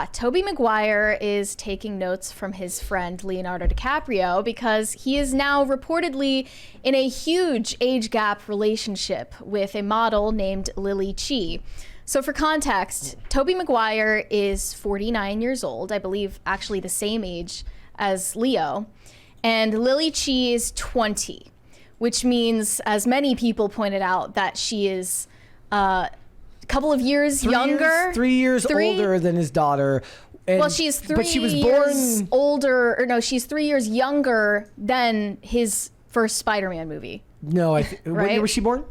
Yeah, Tobey Maguire is taking notes from his friend Leonardo DiCaprio because he is now reportedly in a huge age gap relationship with a model named Lily Chi. So for context, Tobey Maguire is 49 years old, I believe actually the same age as Leo, and Lily Chi is 20, which means, as many people pointed out, that she is a couple of years younger. 3 years older than his daughter. And, well, she's but she was born older, or no, she's 3 years younger than his first Spider-Man movie. No, right? What year was she born?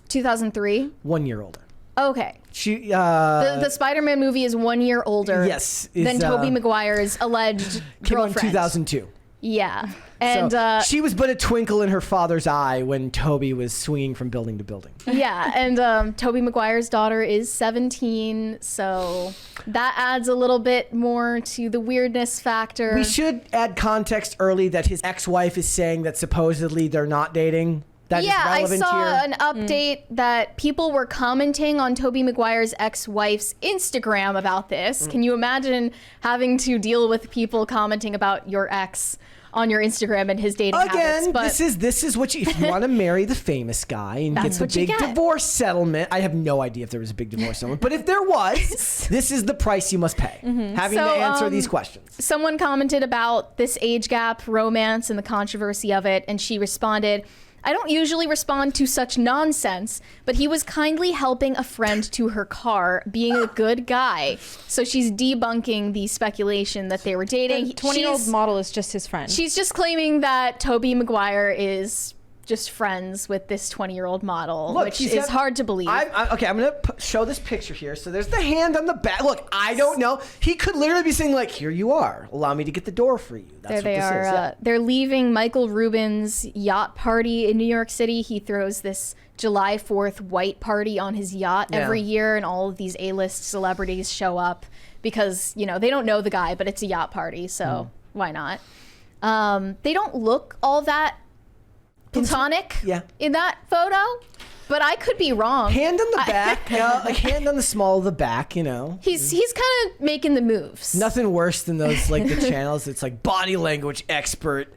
2003. 1 year older. Okay. She the Spider-Man movie is 1 year older. Yes, than Tobey Maguire's alleged came out in girlfriend. 2002. Yeah, and so she was but a twinkle in her father's eye when Toby was swinging from building to building. Yeah, and Tobey Maguire's daughter is 17, so that adds a little bit more to the weirdness factor. We should add context early that his ex-wife is saying that supposedly they're not dating. That yeah, is relevant I saw here. an update that people were commenting on Tobey Maguire's ex-wife's Instagram about this. Can you imagine having to deal with people commenting about your ex on your Instagram and his dating habits? Again, But this is what you, if you want to marry the famous guy and get the big divorce settlement. I have no idea if there was a big divorce settlement, but if there was, this is the price you must pay. Having to answer these questions. Someone commented about this age gap romance and the controversy of it, and she responded, "I don't usually respond to such nonsense, but he was kindly helping a friend to her car, being a good guy." So she's debunking the speculation that they were dating. The 20-year-old model is just his friend. She's just claiming that Tobey Maguire is just friends with this 20-year-old model, which is hard to believe. Okay, I'm going to show this picture here. So there's the hand on the back. Look, I don't know. He could literally be saying, like, here you are. Allow me to get the door for you. That's there they what are. this is. Yeah. They're leaving Michael Rubin's yacht party in New York City. He throws this July 4th white party on his yacht every year, and all of these A-list celebrities show up because, you know, they don't know the guy, but it's a yacht party, so why not? They don't look all that platonic in that photo, but I could be wrong. Hand on the back, like hand on the small of the back, you know. He's kind of making the moves. Nothing worse than those, like, the channels. It's like body language expert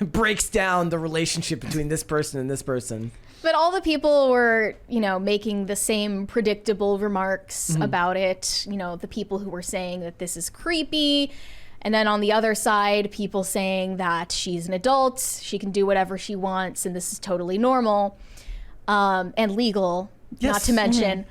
breaks down the relationship between this person and this person. But all the people were, you know, making the same predictable remarks about it. You know, the people who were saying that this is creepy. And then on the other side, people saying that she's an adult, she can do whatever she wants, and this is totally normal and legal, not to mention.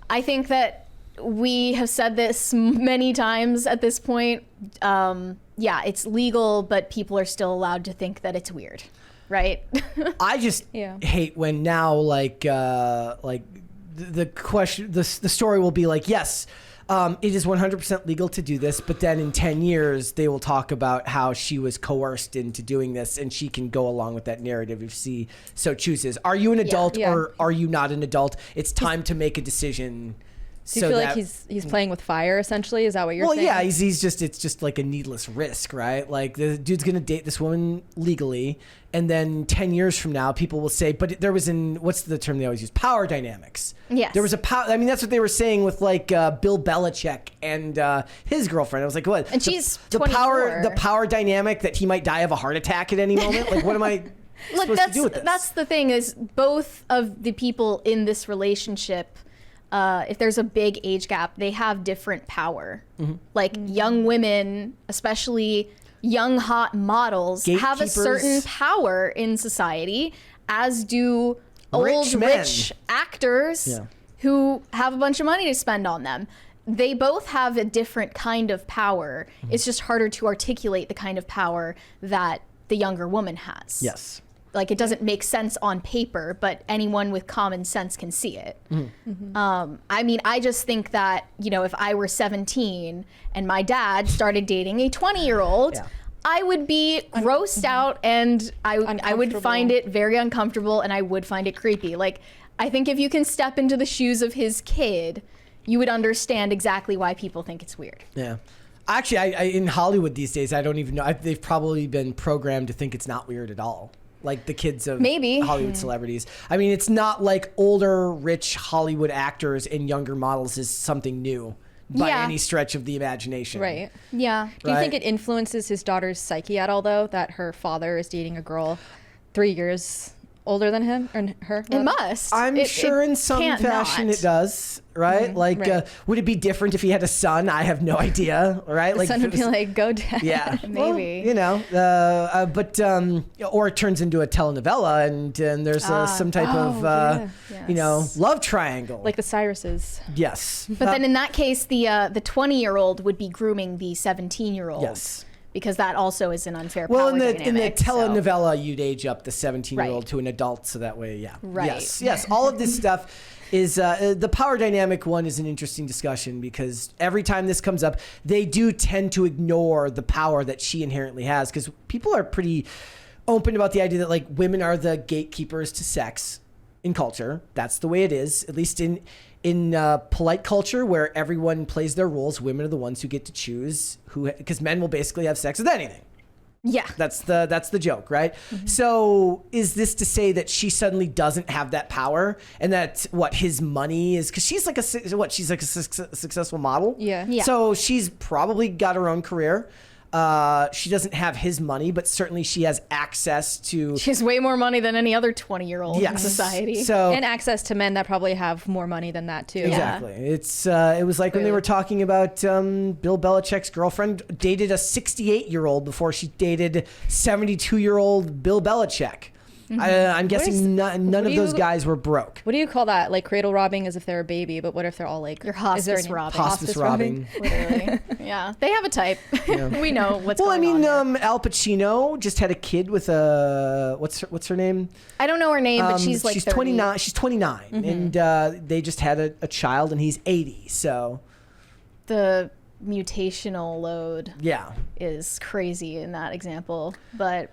I think that we have said this many times at this point. Yeah, it's legal, but people are still allowed to think that it's weird, right? I just hate when now, like the question, the story will be like, yes, it is 100% legal to do this, but then in 10 years, they will talk about how she was coerced into doing this, and she can go along with that narrative if she so chooses. Are you an adult or are you not an adult? It's time to make a decision. Do you feel like he's playing with fire, essentially? Is that what you're saying? Well, yeah, he's just, it's just like a needless risk, right? Like, the dude's going to date this woman legally, and then 10 years from now, people will say, but there was what's the term they always use? Power dynamics. Yes. There was I mean, that's what they were saying with, like, Bill Belichick and his girlfriend. I was like, what? And she's the 24. The power dynamic that he might die of a heart attack at any moment? Like, what am I supposed to do with this? That's the thing, is both of the people in this relationship, if there's a big age gap, they have different power. Like, young women, especially young hot models, have a certain power in society, as do rich actors who have a bunch of money to spend on them. They both have a different kind of power. It's just harder to articulate the kind of power that the younger woman has. Yes. Like, it doesn't make sense on paper, but anyone with common sense can see it. I mean, I just think that, you know, if I were 17 and my dad started dating a 20-year-old, I would be grossed out, and I would find it very uncomfortable, and I would find it creepy. Like, I think if you can step into the shoes of his kid, you would understand exactly why people think it's weird. Yeah. Actually, I in Hollywood these days, I don't even know. They've probably been programmed to think it's not weird at all. Like, the kids of Hollywood celebrities. I mean, it's not like older, rich Hollywood actors and younger models is something new by Yeah. any stretch of the imagination. Right. Yeah. Do you think Right. it influences his daughter's psyche at all, though, that her father is dating a girl 3 years older than him or her? It must. I'm sure in some can't fashion not. it does, right? Like, right. would it be different if he had a son? I have no idea, right? The Like, son if would it be was- like, go dad. yeah, Well, Maybe. you know, or it turns into a telenovela, and there's some type of, Yes. you know, love triangle. Like the Cyruses. yes, But then in that case, the 20-year-old would be grooming the 17-year-old. yes. Because that also is an unfair Well, power in the dynamic. so- telenovela, you'd age up the 17-year-old Right. to an adult, so that way, yeah. Right. Yes. All of this stuff is the power dynamic one is an interesting discussion because every time this comes up, they do tend to ignore the power that she inherently has because people are pretty open about the idea that like women are the gatekeepers to sex in culture. That's the way it is, at least in polite culture where everyone plays their roles. Women are the ones who get to choose who, because men will basically have sex with anything. Yeah. That's the joke, right? Mm-hmm. So is this to say that she suddenly doesn't have that power and that what his money is, because she's like she's like a successful model. Yeah. Yeah. So she's probably got her own career. She doesn't have his money, but certainly she has access to. She has way more money than any other 20-year-old in Yes. society. So And access to men that probably have more money than that, too. exactly, it was like when they were talking about Bill Belichick's girlfriend dated a 68-year-old before she dated 72-year-old Bill Belichick. I'm guessing none of do those you- guys were broke. What do you call that? Like cradle robbing as if they're a baby, but what if they're all like... You're is there hospice any- robbing. Hospice robbing. Literally. Yeah. They have a type. We know what's Well, I going mean, on there. Al Pacino just had a kid with a what's her name? I don't know her name, but she's like 30. 29. She's 29, and they just had a child, and he's 80. So The mutational load yeah, is crazy in that example. But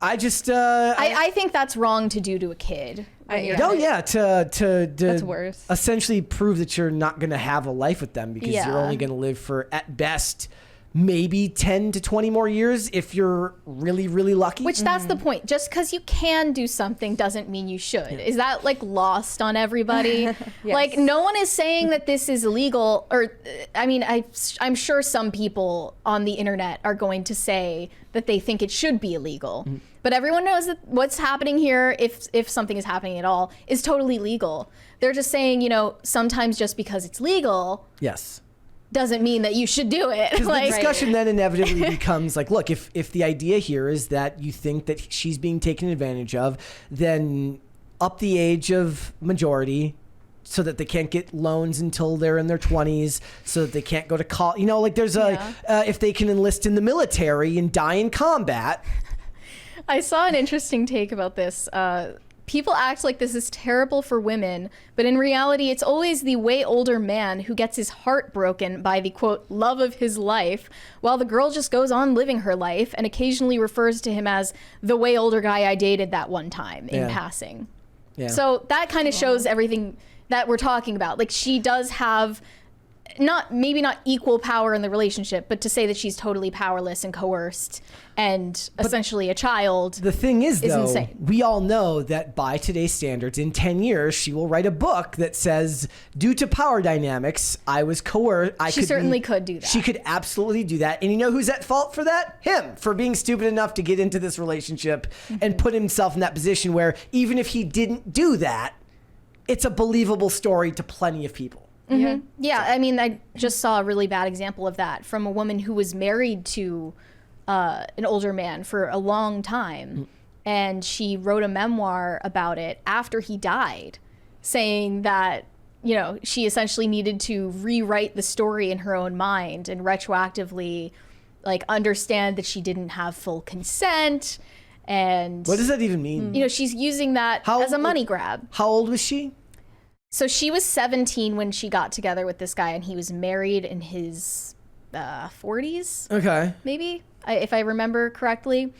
I just I think that's wrong to do to a kid. Yeah. oh yeah, to That's worse. essentially prove that you're not going to have a life with them because Yeah. you're only going to live for at best maybe 10 to 20 more years if you're really really lucky. Which that's the point. Just because you can do something doesn't mean you should. Is that like lost on everybody? Like no one is saying that this is illegal. Or I mean, I'm sure some people on the internet are going to say that they think it should be illegal. But everyone knows that what's happening here, if something is happening at all, is totally legal. They're just saying, you know, sometimes just because it's legal yes. doesn't mean that you should do it. Because Like, the discussion then inevitably becomes like, look, if the idea here is that you think that she's being taken advantage of, then up the age of majority so that they can't get loans until they're in their 20s, so that they can't go to college. You know, like there's if they can enlist in the military and die in combat. I saw an interesting take about this. People act like this is terrible for women, but in reality, it's always the way older man who gets his heart broken by the quote, love of his life, while the girl just goes on living her life and occasionally refers to him as the way older guy I dated that one time in Yeah. passing. Yeah. So that kind of shows everything that we're talking about. Like she does have maybe not equal power in the relationship, but to say that she's totally powerless and coerced and essentially a child. The thing is, though, insane. we all know that by today's standards, in 10 years, she will write a book that says, due to power dynamics, I was coerced. She certainly could do that. She could absolutely do that. And you know who's at fault for that? Him, for being stupid enough to get into this relationship and put himself in that position where even if he didn't do that, it's a believable story to plenty of people. Yeah, I mean, I just saw a really bad example of that from a woman who was married to an older man for a long time. And she wrote a memoir about it after he died, saying that, you know, she essentially needed to rewrite the story in her own mind and retroactively, like, understand that she didn't have full consent. And, What does that even mean? you know, she's using that as a money grab. How old was she? So she was 17 when she got together with this guy, and he was married in his 40s, Okay. maybe, if I remember correctly.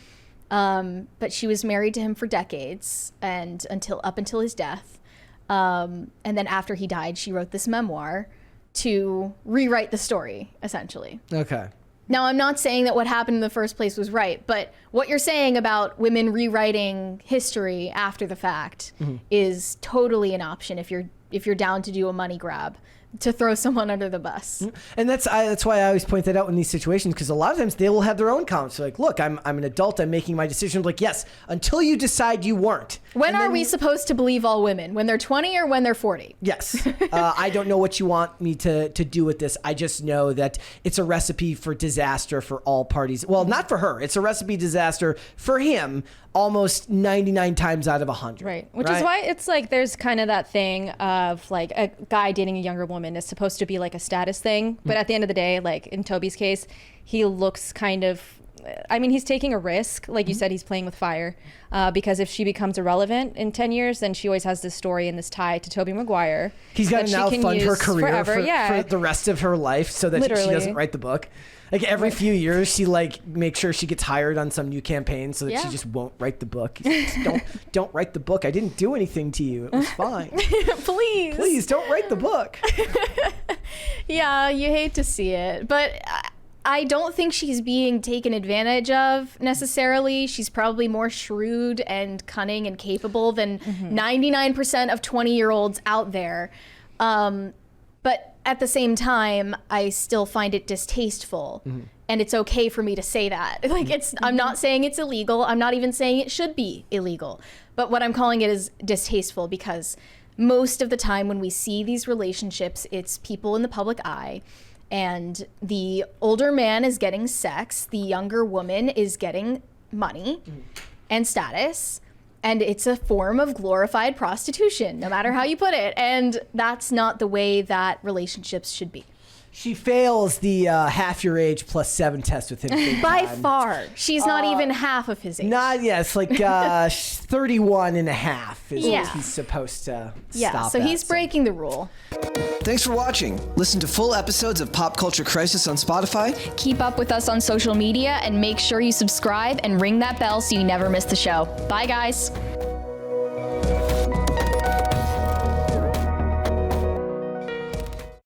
But she was married to him for decades, and up until his death. And then after he died, she wrote this memoir to rewrite the story, essentially. Okay. Now, I'm not saying that what happened in the first place was right, but what you're saying about women rewriting history after the fact is totally an option if you're down to do a money grab. to throw someone under the bus. And that's why I always point that out in these situations, because a lot of times they will have their own comments. They're like, look, I'm an adult. I'm making my decision. I'm like, yes, until you decide you weren't. When are we supposed to believe all women? When they're 20 or when they're 40? Yes. I don't know what you want me to do with this. I just know that it's a recipe for disaster for all parties. Well, not for her. It's a recipe disaster for him almost 99 times out of 100. Right. Which is why it's like there's kind of that thing of like a guy dating a younger woman is supposed to be like a status thing. But at the end of the day, like in Toby's case, he looks kind of, I mean, he's taking a risk. Like you said, he's playing with fire because if she becomes irrelevant in 10 years, then she always has this story and this tie to Tobey Maguire. He's got to now fund her career for the rest of her life so that she doesn't write the book. Like every few years, she like makes sure she gets hired on some new campaign so that she just won't write the book. Don't write the book. I didn't do anything to you. It was fine. Please don't write the book. Yeah, you hate to see it, but I don't think she's being taken advantage of necessarily. She's probably more shrewd and cunning and capable than 99% of 20-year-olds out there. But at the same time, I still find it distasteful. And it's okay for me to say that. Like I'm not saying it's illegal. I'm not even saying it should be illegal. But what I'm calling it is distasteful because most of the time when we see these relationships, it's people in the public eye. And the older man is getting sex. The younger woman is getting money and status. And it's a form of glorified prostitution, no matter how you put it. And that's not the way that relationships should be. She fails the half your age plus 7 test with him. By far. She's not even half of his age. It's like 31 and a half is what he's supposed to stop so he's breaking the rule. Thanks for watching. Listen to full episodes of Pop Culture Crisis on Spotify. Keep up with us on social media and make sure you subscribe and ring that bell so you never miss the show. Bye, guys.